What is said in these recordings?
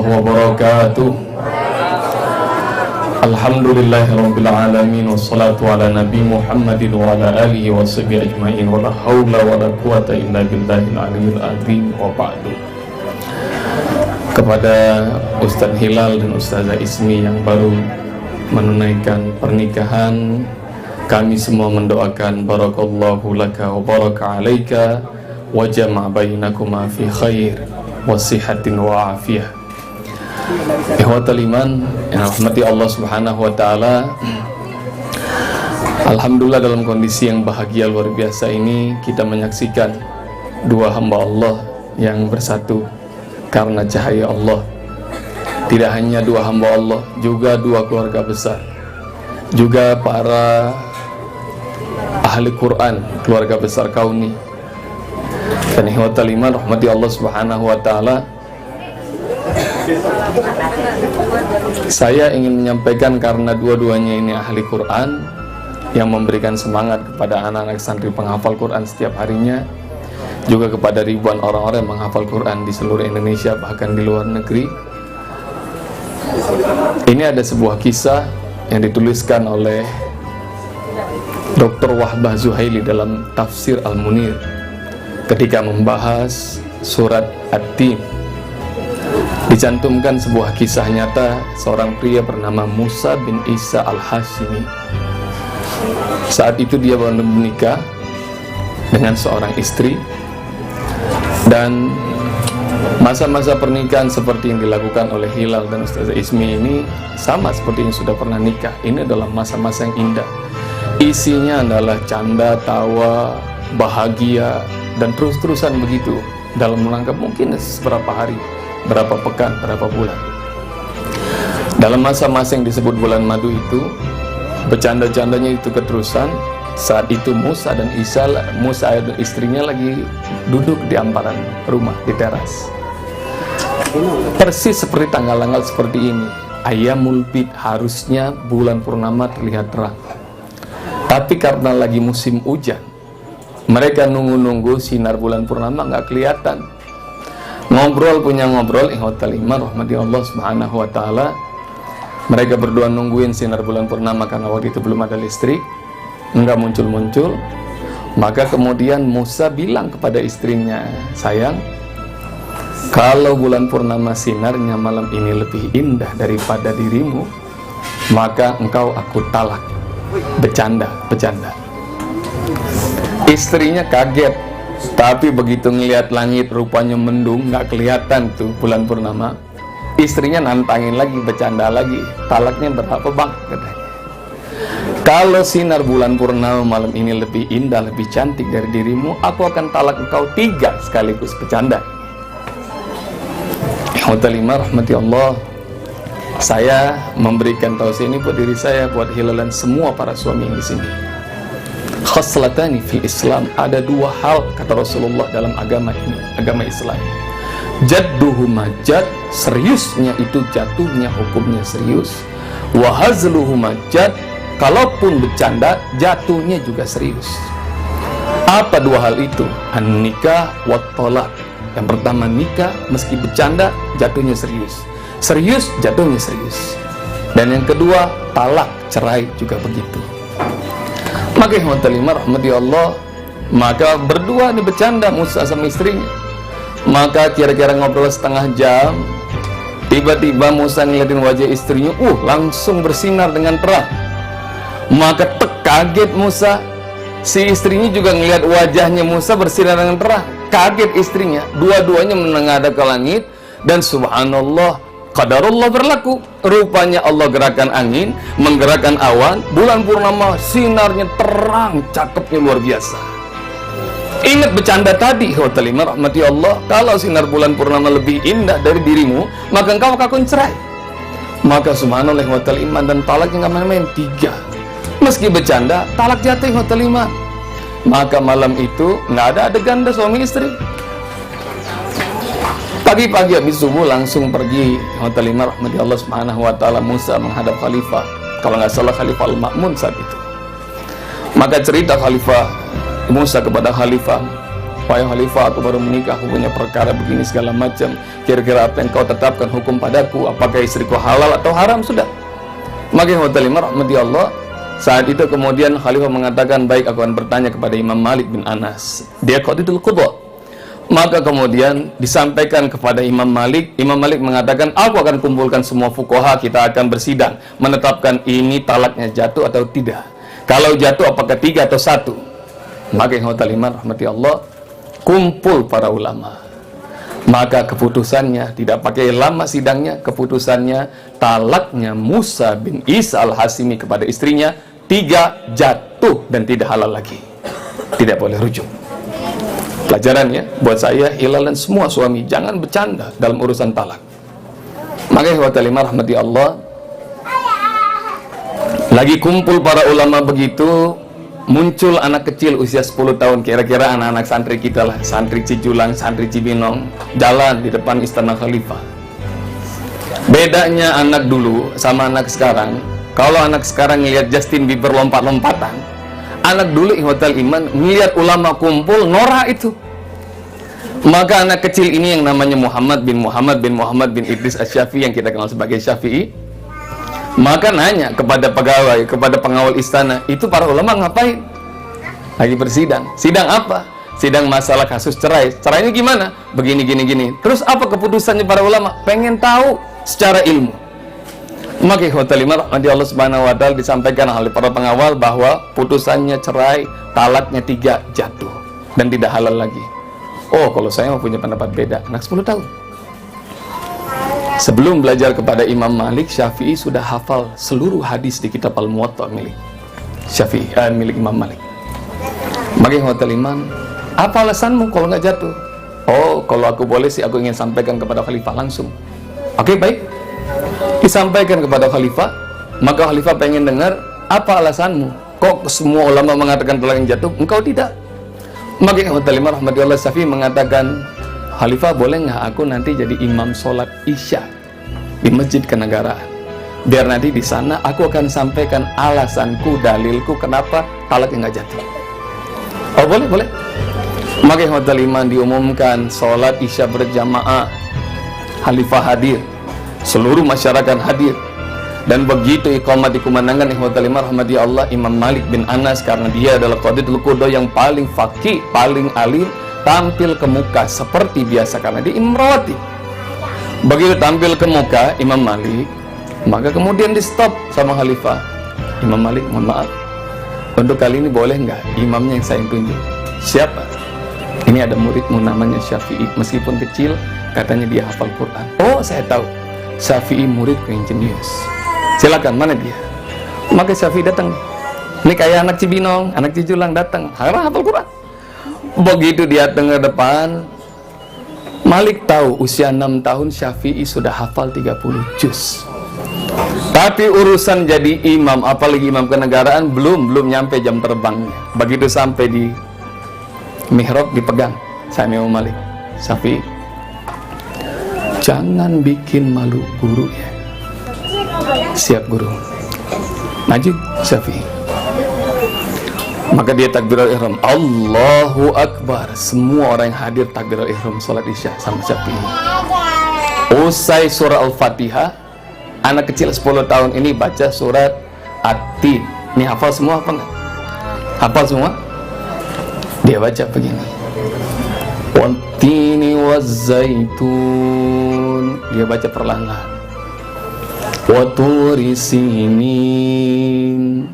warahmatullahi wabarakatuh. Alhamdulillahirabbil alamin wassalatu ala nabi Muhammadin wa ala alihi washabihi ajmain wa la haula wa la quwata illa billahil aliyyil azim wa ba'du. Kepada Ustaz Hilal dan Ustazah Ismi yang baru menunaikan pernikahan, kami semua mendoakan barakallahu laka wa baraka alaika wa jama'a bainakuma fi khair wa sihatin wa afiyah. Ikhwatal iman yang rahmati Allah Subhanahu wa taala, alhamdulillah dalam kondisi yang bahagia luar biasa ini kita menyaksikan dua hamba Allah yang bersatu karena cahaya Allah. Tidak hanya dua hamba Allah, juga dua keluarga besar, juga para ahli Quran, keluarga besar kauni. Dan ikhwatal iman rahmati Allah Subhanahu wa taala, saya ingin menyampaikan karena dua-duanya ini ahli Quran yang memberikan semangat kepada anak-anak santri penghafal Quran setiap harinya, juga kepada ribuan orang-orang yang menghafal Quran di seluruh Indonesia bahkan di luar negeri. Ini ada sebuah kisah yang dituliskan oleh Dr. Wahbah Zuhaili dalam tafsir Al-Munir ketika membahas surat At-Tin. Dicantumkan sebuah kisah nyata seorang pria bernama Musa bin Isa Al-Hashimi. Saat itu dia baru menikah dengan seorang istri, dan masa-masa pernikahan seperti yang dilakukan oleh Hilal dan Ustazah Ismi ini sama seperti yang sudah pernah nikah. Ini adalah masa-masa yang indah. Isinya adalah canda, tawa, bahagia, dan terus-terusan begitu dalam rangka mungkin beberapa hari, berapa pekan, berapa bulan. Dalam masa-masa yang disebut bulan madu itu, bercanda-candanya itu keterusan. Saat itu Musa dan istrinya lagi duduk di amparan rumah di teras. Persis seperti tanggal-tanggal seperti ini, Ayyamul Bid, harusnya bulan purnama terlihat terang. Tapi karena lagi musim hujan, mereka nunggu-nunggu sinar bulan purnama nggak kelihatan. Ngobrol punya ngobrol, ikhwatal iman rahmati Allah Subhanahu wa taala. Mereka berdua nungguin sinar bulan purnama karena waktu itu belum ada listrik, nggak muncul-muncul. Maka kemudian Musa bilang kepada istrinya, "Sayang, kalau bulan purnama sinarnya malam ini lebih indah daripada dirimu, maka engkau aku talak." Bercanda. Istrinya kaget, tapi begitu ngelihat langit rupanya mendung, nggak kelihatan tuh bulan purnama. Istrinya nantangin lagi, bercanda lagi. "Talaknya berapa bang?" katanya. "Kalau sinar bulan purnama malam ini lebih indah, lebih cantik dari dirimu, aku akan talak engkau 3 sekaligus." Bercanda. Alhamdulillah rahmati Allah, saya memberikan tausiah ini buat diri saya, buat Hilal dan semua para suami yang di sini. Khaslatani fil Islam, ada 2 hal kata Rasulullah dalam agama ini, agama Islam. Jadduhuma jad, seriusnya itu jatuhnya hukumnya serius. Wa hazluhuma jad, kalaupun bercanda jatuhnya juga serius. Apa 2 hal itu? An-nikah wa thalaq. Yang pertama nikah, meski bercanda jatuhnya serius. Serius jatuhnya serius. Dan yang kedua talak, cerai juga begitu. Maka ikhwatalima rahmati Allah, maka berdua ini bercanda Musa sama istrinya. Maka kira-kira ngobrol setengah jam, tiba-tiba Musa ngeliatin wajah istrinya, langsung bersinar dengan terang. Maka kaget Musa, si istrinya juga ngeliat wajahnya Musa bersinar dengan terang. Kaget istrinya, dua-duanya menengadah ke langit, dan subhanallah, qadarullah berlaku. Rupanya Allah gerakan angin, menggerakkan awan, bulan purnama sinarnya terang, cakepnya luar biasa. Ingat bercanda tadi, ikhwatalima rahmati Allah, kalau sinar bulan purnama lebih indah dari dirimu, maka engkau akan cerai. Maka subhanallah ikhwatalima, dan talaknya nggak main-main, 3. Meski bercanda, talak jatuh ikhwatalima. Maka malam itu nggak ada adegan suami istri. Pagi-pagi habis subuh langsung pergi Hotelima rahmati Allah Subhanahu wa taala, Musa menghadap khalifah, kalau nggak salah Khalifah Al-Ma'mun saat itu. Maka cerita Khalifah Musa kepada Khalifah, wahai khalifah, aku baru menikah, aku punya perkara begini segala macam, kira-kira apa yang kau tetapkan hukum padaku, apakah istriku halal atau haram? Sudah. Maka rahmati Allah, saat itu kemudian khalifah mengatakan, baik, aku akan bertanya kepada Imam Malik bin Anas, dia qadidul qudha. Maka kemudian disampaikan kepada Imam Malik. Imam Malik mengatakan, aku akan kumpulkan semua fuqaha, kita akan bersidang menetapkan ini talaknya jatuh atau tidak. Kalau jatuh apakah 3 atau 1? Maka rahmati Allah, kumpul para ulama. Maka keputusannya tidak pakai lama sidangnya, keputusannya talaknya Musa bin Isa al-Hasimi kepada istrinya 3 jatuh dan tidak halal lagi, tidak boleh rujuk. Pelajarannya buat saya, Hilal dan semua suami, jangan bercanda dalam urusan talak. Maka rahmati Allah, lagi kumpul para ulama begitu, muncul anak kecil usia 10 tahun, kira-kira anak-anak santri kita lah, santri Cijulang, santri Cibinong, jalan di depan istana khalifah. Bedanya anak dulu sama anak sekarang, kalau anak sekarang ngelihat Justin Bieber lompat-lompatan, anak dulu ihwatal iman ngelihat ulama kumpul norak itu. Maka anak kecil ini yang namanya Muhammad bin Idris Asy-Syafi'i, yang kita kenal sebagai Syafi'i, maka nanya kepada pegawai, kepada pengawal istana, itu para ulama ngapain? Lagi bersidang. Sidang apa? Sidang masalah kasus cerai. Cerainya gimana? Begini, gini. Terus apa keputusannya para ulama? Pengen tahu secara ilmu. Maka rahmati Allah subhanahu wa ta'ala, disampaikan oleh para pengawal bahwa putusannya cerai, talaknya 3 jatuh dan tidak halal lagi. Oh, kalau saya punya pendapat beda. Anak 10 tahun. Sebelum belajar kepada Imam Malik, Syafi'i sudah hafal seluruh hadis di kitab Al-Muwatta milik Syafi'i, milik Imam Malik. Maka iman, apa alasanmu kalau nggak jatuh? Oh, kalau aku boleh sih, aku ingin sampaikan kepada khalifah langsung. Oke, baik. Disampaikan kepada khalifah, maka khalifah pengen dengar, apa alasanmu? Kok semua ulama mengatakan talak yang jatuh, engkau tidak? Maka rahmatullah Syafi'i mengatakan, khalifah, boleh nggak aku nanti jadi imam sholat isya di masjid kenegaraan? Biar nanti di sana aku akan sampaikan alasanku, dalilku kenapa talaknya nggak jatuh. Oh, boleh. Maka iman diumumkan sholat isya berjamaah, khalifah hadir, seluruh masyarakat hadir. Dan begitu iqamat dikumandangkan, rahmati Allah, Imam Malik bin Anas, karena dia adalah qadidul qudha yang paling faqih, paling alim, tampil ke muka seperti biasa karena dia imrawati. Begitu tampil ke muka Imam Malik, maka kemudian di stop sama khalifah. Imam Malik, mohon maaf, untuk kali ini boleh nggak imamnya yang saya tunjuk? Siapa? Ini ada muridmu namanya Syafi'i, meskipun kecil katanya dia hafal Quran. Oh, saya tahu, Syafi'i muridku yang jenius, silakan, mana dia? Maka Syafi'i datang. Ini kayak anak Cibinong, anak Cijulang datang, hafal Quran. Begitu dia tengah depan, Malik tahu usia 6 tahun Syafi'i sudah hafal 30 juz. Tapi urusan jadi imam, apalagi imam kenegaraan, belum nyampe jam terbangnya. Begitu sampai di mihrab, dipegang sama Imam Malik, Syafi'i, jangan bikin malu guru ya. Siap guru. Maju Syafi'i. Maka dia takbirul ihram, Allahu Akbar. Semua orang yang hadir takbirul ihram salat isya sama Syafi'i. Usai surah Al-Fatihah, anak kecil 10 tahun ini baca surat At-Tin. Ini hafal semua apa enggak? Hafal semua? Dia baca begini, Wat-tini waz-zaitun. Dia baca perlahan-lahan, Wa-turi sinin,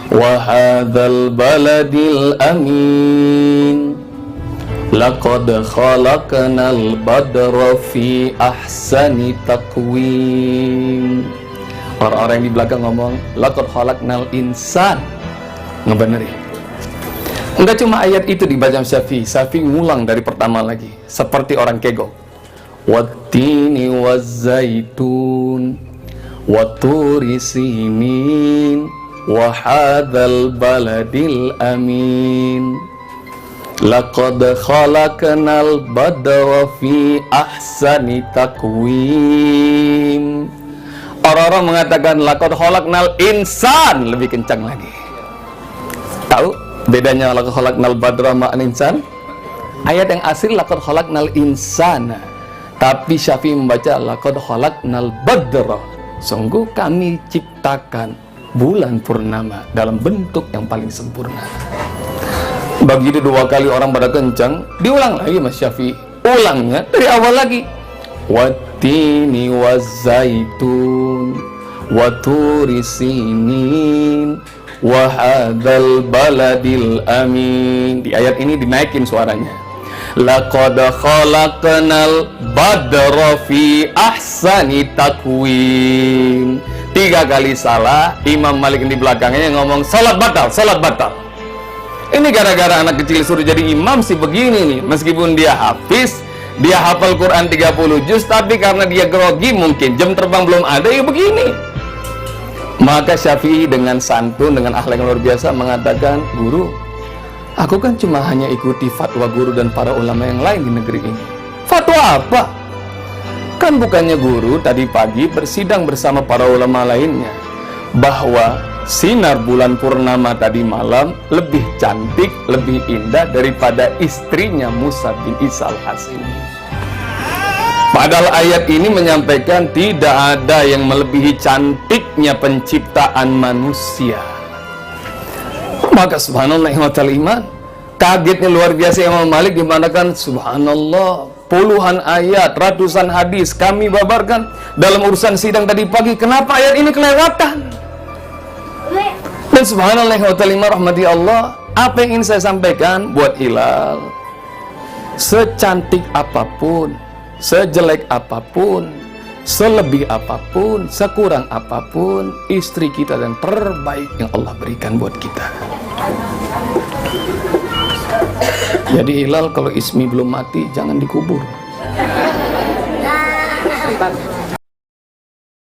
wa hadzal baladil amin, laqad khalaqnal badra fi ahsani taqwim. Orang-orang yang di belakang ngomong, laqad khalaqnal insan, ngebenerin. Enggak cuma ayat itu dibaca Syafi'i, Syafi'i ngulang dari pertama lagi, seperti orang kego. Wat-tini waz-zaitun, wa-turi sinin, wa hadzal baladil amin, laqad khalaqnal badra fi ahsani taqwim. Orang-orang mengatakan laqad khalaqnal insan, lebih kencang lagi. Tahu bedanya laqad khalaqnal badra ma'an insan? Ayat yang asli laqad khalaqnal insana, tapi Syafi'i membaca laqad khalaqnal badra. Sungguh kami ciptakan bulan purnama dalam bentuk yang paling sempurna. Begitu 2 kali orang pada kencang, diulang lagi Mas Syafi'i. Ulangnya dari awal lagi. Wattini wazzaitun wa turi sinin wa hadzal baladil amin. Di ayat ini dinaikin suaranya. Laqad khalaqnal badra fi ahsani takwim. 3 kali salah, Imam Malik di belakangnya ngomong salat batal, salat batal. Ini gara-gara anak kecil suruh jadi imam sih begini nih. Meskipun dia hafiz, dia hafal Quran 30 juz, tapi karena dia grogi mungkin jam terbang belum ada, ya begini. Maka Syafi'i dengan santun, dengan akhlak yang luar biasa mengatakan, guru, aku kan cuma hanya ikuti fatwa guru dan para ulama yang lain di negeri ini. Fatwa apa? Kan bukannya guru tadi pagi bersidang bersama para ulama lainnya bahwa sinar bulan purnama tadi malam lebih cantik, lebih indah daripada istrinya Musa bin Isa al-Hashimi. Padahal ayat ini menyampaikan tidak ada yang melebihi cantiknya penciptaan manusia. Maka subhanallah wa ta'ala iman, kagetnya luar biasa Imam Malik dimanakan subhanallah, puluhan ayat, ratusan hadis kami babarkan dalam urusan sidang tadi pagi. Kenapa ayat ini kelewatan? Dan subhanallah wa ta'ala rahmati Allah, apa yang ingin saya sampaikan buat Hilal, secantik apapun, sejelek apapun, selebih apapun, sekurang apapun, istri kita dan terbaik yang Allah berikan buat kita. Jadi Hilal, kalau Ismi belum mati jangan dikubur.